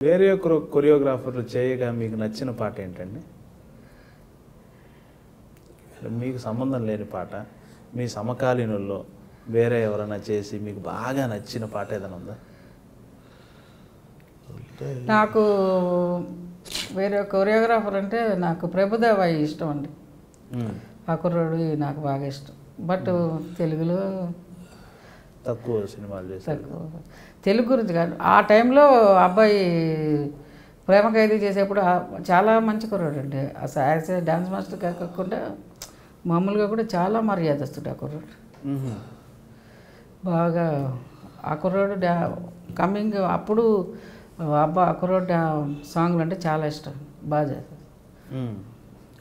వేరే కొరియోగ్రాఫర్లు చేయగా మీకు నచ్చిన పాట ఏంటండి? మీకు సంబంధం లేని పాట, మీ సమకాలీనుల్లో వేరే ఎవరైనా చేసి మీకు బాగా నచ్చిన పాట ఏదైనా ఉందా? నాకు వేరే కొరియోగ్రాఫర్ అంటే నాకు ప్రభుదేవ ఇష్టం అండి. ఆ కుర్రాడు నాకు బాగా ఇష్టం. బట్ తెలుగులో తక్కువ సినిమాలు చేశారు. తెలుగు గురించి కాదు, ఆ టైంలో అబ్బాయి ప్రేమ ఖైదీ చేసేప్పుడు చాలా మంచి కుర్రాడు అండి. అసలు డాన్స్ మాస్టర్ కాకుండా మామూలుగా కూడా చాలా మర్యాదస్తుడు ఆ కుర్రాడు. బాగా ఆ కుర్రాడు కమింగ్ అప్పుడు ఆ కుర్రాడు సాంగ్లు అంటే చాలా ఇష్టం, బాగా చేస్తారు.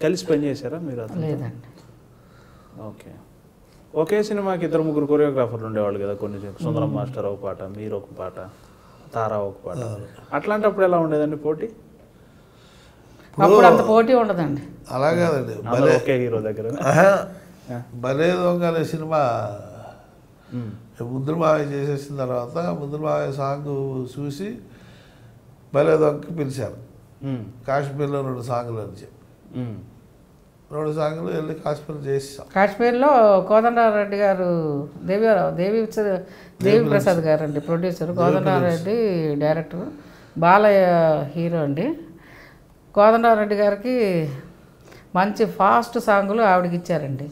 కలిసి పని చేశారా మీరు? లేదండి. ఓకే. ఒకే సినిమాకి 2-3 కొరియోగ్రాఫర్లు ఉండేవాళ్ళు కదా. కొన్ని సుందరం మాస్టర్ ఒక పాట, మీరు ఒక పాట, తారా ఒక పాట. అట్లాంటప్పుడు ఎలా ఉండేదండి పోటీ? అప్పుడు అంత పోటీ ఉండదండి. అలా కాదండి, ఒకే హీరో దగ్గర. భలే దొంగ అనే సినిమా ముద్దుల మావయ్య చేసేసిన తర్వాత ముద్దుల మావయ్య సాంగ్ చూసి భలే దొంగకి పిలిచారు. కాశ్మీర్లో 2 సాంగులు అని చెప్పి 2 సాంగులు వెళ్ళి కాశ్మీర్ చేసాం. కాశ్మీర్లో కోదండరారెడ్డి గారు, దేవి ప్రసాద్ గారు అండి ప్రొడ్యూసర్, కోదండరారెడ్డి డైరెక్టర్, బాలయ్య హీరో అండి. కోదండరారెడ్డి గారికి మంచి ఫాస్ట్ సాంగులు ఆవిడకి ఇచ్చారండి,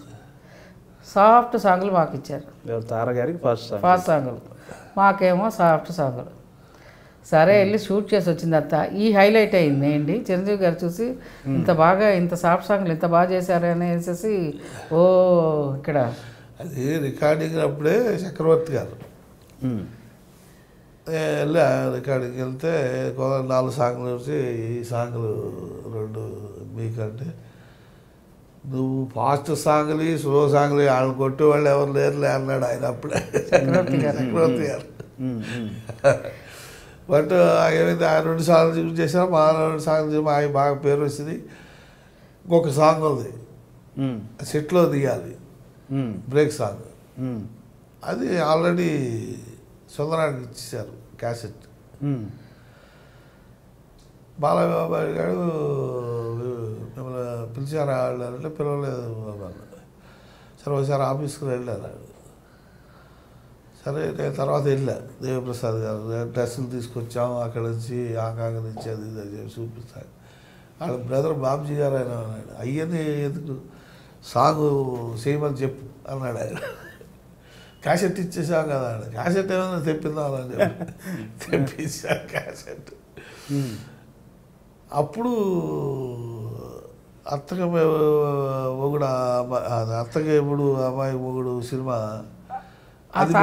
సాఫ్ట్ సాంగులు మాకు ఇచ్చారు. తారా గారికి ఫాస్ట్ సాంగులు, మాకేమో సాఫ్ట్ సాంగులు. సరే వెళ్ళి షూట్ చేసి వచ్చింది అంతా ఈ హైలైట్ అయింది అండి. చిరంజీవి గారు చూసి ఇంత సాఫ్ట్ సాంగ్లు ఇంత బాగా చేశారు అనేసి ఓ ఇక్కడ అది రికార్డింగ్ అప్పుడే చక్రవర్తి గారు వెళ్ళి రికార్డింగ్కి వెళ్తే 4 సాంగ్లు వచ్చి ఈ సాంగ్లు 2 మీకంటే నువ్వు ఫాస్ట్ సాంగ్లు స్లో సాంగ్లు వాళ్ళు కొట్టేవాళ్ళు ఎవరు లేరులే అన్నాడు ఆయన అప్పుడే, చక్రవర్తి గారు. బట్ ఏమైంది, ఆ 2 సాంగ్లు యూజ్ చేశారు. మా 2 సాంగ్లు ఆయన బాగా పేరు వచ్చింది. ఇంకొక సాంగ్ ఉంది సెట్లో దిగాలి, బ్రేక్ సాంగ్. అది ఆల్రెడీ సుందరానికి ఇచ్చేసారు క్యాసెట్. బాలబాబు గారు మిమ్మల్ని పిలిచారా అంటే పిలవలేదు. సరే ఒకసారి ఆఫీస్కి వెళ్ళారు. సరే నేను తర్వాత వెళ్ళా దేవిప్రసాద్ గారు డ్రెస్సులు తీసుకొచ్చాము అక్కడ నుంచి ఆకాంక్ష నుంచి అది ఇది అని చెప్పి చూపిస్తాను. వాళ్ళ బ్రదర్ బాబ్జీ గారు ఆయన అన్నాడు, అయ్యని ఎందుకు సాంగ్ చేయమని చెప్పు అన్నాడు ఆయన. క్యాసెట్ ఇచ్చేసాం కదా అన్నాడు. క్యాసెట్ ఏమైనా తెప్పిందాం అని చెప్పి తెప్పించాను క్యాసెట్. అప్పుడు అత్తగా మొగుడు అత్తగా ఎప్పుడు అమ్మాయి మొగుడు సినిమా అది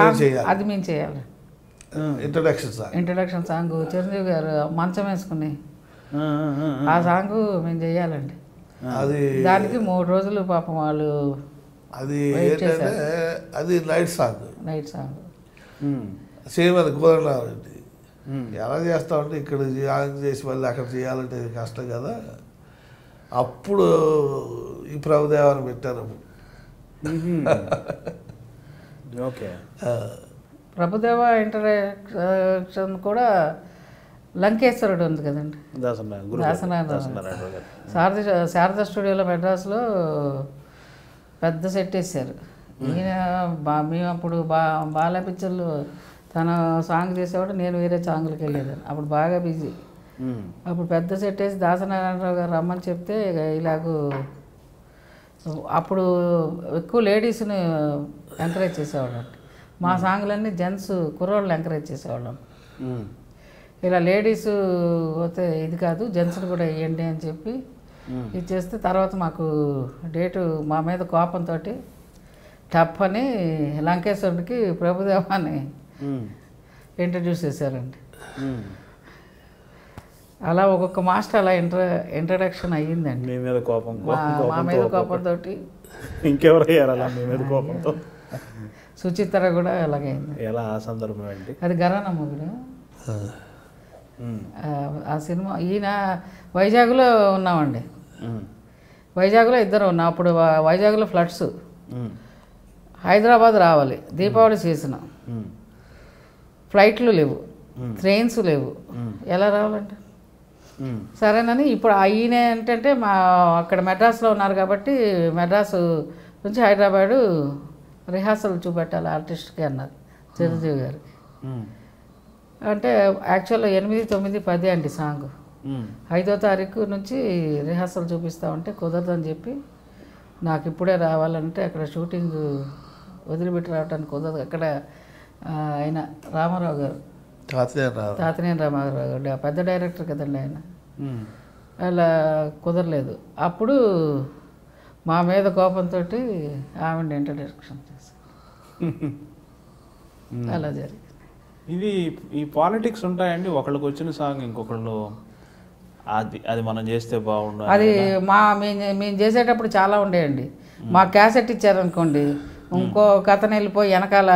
మేము చేయాలి. ఇంట్రడక్షన్ సాంగ్ చిరంజీవి గారు మంచం వేసుకుని ఆ సాంగ్ మేము చేయాలండి. అది దానికి 3 రోజులు పాపం వాళ్ళు అది ఏంటంటే అది నైట్ సాంగ్ సేమ్ అది కోదండారెడ్డి. ఎలా చేస్తామంటే ఇక్కడ చేసి మళ్ళీ అక్కడ చేయాలంటే కష్టం కదా. అప్పుడు ఈ ప్రభుదేవాన్ని పెట్టారు. ఓకే. ప్రభుదేవ ఇంట్రడక్షన్ కూడా లంకేశ్వరుడు ఉంది కదండి, శారద స్టూడియోలో మెడ్రాస్లో పెద్ద సెట్ వేసారు. ఈయన మేము అప్పుడు బాల పిక్చర్లు తన సాంగ్ చేసేవాడు, నేను వేరే సాంగ్లకి వెళ్ళేదాన్ని. అప్పుడు బాగా బిజీ. అప్పుడు పెద్ద సెట్ వేసి దాసనారాయణరావు గారు రమ్మని చెప్తే ఇలాగూ అప్పుడు ఎక్కువ లేడీస్ని ఎంకరేజ్ చేసేవాళ్ళం. మా సాంగ్లన్నీ జెంట్స్ కుర్రోళ్ళు ఎంకరేజ్ చేసేవాళ్ళం. ఇలా లేడీస్ పోతే ఇది కాదు జెంట్స్ని కూడా వేయండి అని చెప్పి ఇచ్చేస్తే తర్వాత మాకు డేటు మా మీద కోపంతో టప్ అని లంకేశ్వరుడికి ప్రభుదేవాన్ని ఇంట్రడ్యూస్ చేశారండి. అలా ఒక్కొక్క మాస్టర్ అలా ఇంట్రడక్షన్ అయ్యిందండి. మీ మీద కోపం, మా మీద కోపంతో ఇంకెవరయ్యారు అలా మీ మీద కోపంతో? సుచిత్ర కూడా అలాగైంది. ఎలా ఆ సందర్భం ఏంటి? అది గరానా మొగుడు. ఆ సినిమా ఈయన వైజాగ్లో ఉన్నామండి. వైజాగ్లో ఇద్దరు ఉన్నాం. అప్పుడు వైజాగ్లో ఫ్లడ్స్. హైదరాబాద్ రావాలి, దీపావళి సీజన్, ఉమ్. ఫ్లైట్లు లేవు, ట్రైన్స్ లేవు, ఎలా రావాలంటే ఉమ్. సరేనని ఇప్పుడు ఈయన ఏంటంటే మా అక్కడ మెడ్రాస్లో ఉన్నారు కాబట్టి మెడ్రాసు నుంచి హైదరాబాదు రిహార్సల్ చూపెట్టాలి ఆర్టిస్ట్కి అన్నారు చిరంజీవి గారికి. ఉమ్. అంటే యాక్చువల్గా 8, 9, 10 అండి సాంగ్. ఉమ్. 5వ తారీఖు నుంచి రిహార్సల్ చూపిస్తామంటే కుదరదని చెప్పి నాకు ఇప్పుడే రావాలంటే అక్కడ షూటింగ్ వదిలిపెట్టి రావడానికి కుదరదు. అక్కడ ఆయన రామారావు గారు, తాతినేని రామారావు గారు పెద్ద డైరెక్టర్ కదండి ఆయన, ఉమ్. అలా కుదరలేదు. అప్పుడు మా మీద కోపంతో ఆవిడ ఇంట్రడక్షన్ చేశాను. అలా జరిగింది. ఇది ఈ పాలిటిక్స్ ఉంటాయండి, ఒకళ్ళకి వచ్చిన సాంగ్ ఇంకొకళ్ళు అది మనం చేస్తే బాగుండు అది మేము చేసేటప్పుడు చాలా ఉండేయండి. మా క్యాసెట్ ఇచ్చారనుకోండి, ఇంకో కథను వెళ్ళిపోయి వెనకాల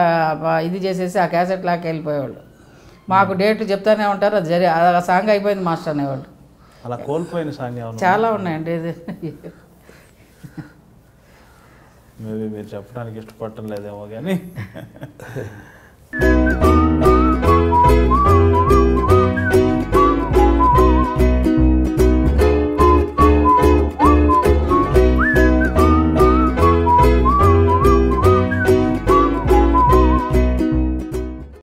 ఇది చేసేసి ఆ క్యాసెట్ లాగా వెళ్ళిపోయేవాళ్ళు. మాకు డేట్ చెప్తానే ఉంటారు, అది ఆ సాంగ్ అయిపోయింది మాస్టర్ అనేవాళ్ళు. అలా కోల్పోయిన సాంగ్ చాలా ఉన్నాయండి. ఇది మేబీ మీరు చెప్పడానికి ఇష్టపడటం లేదేమో కానీ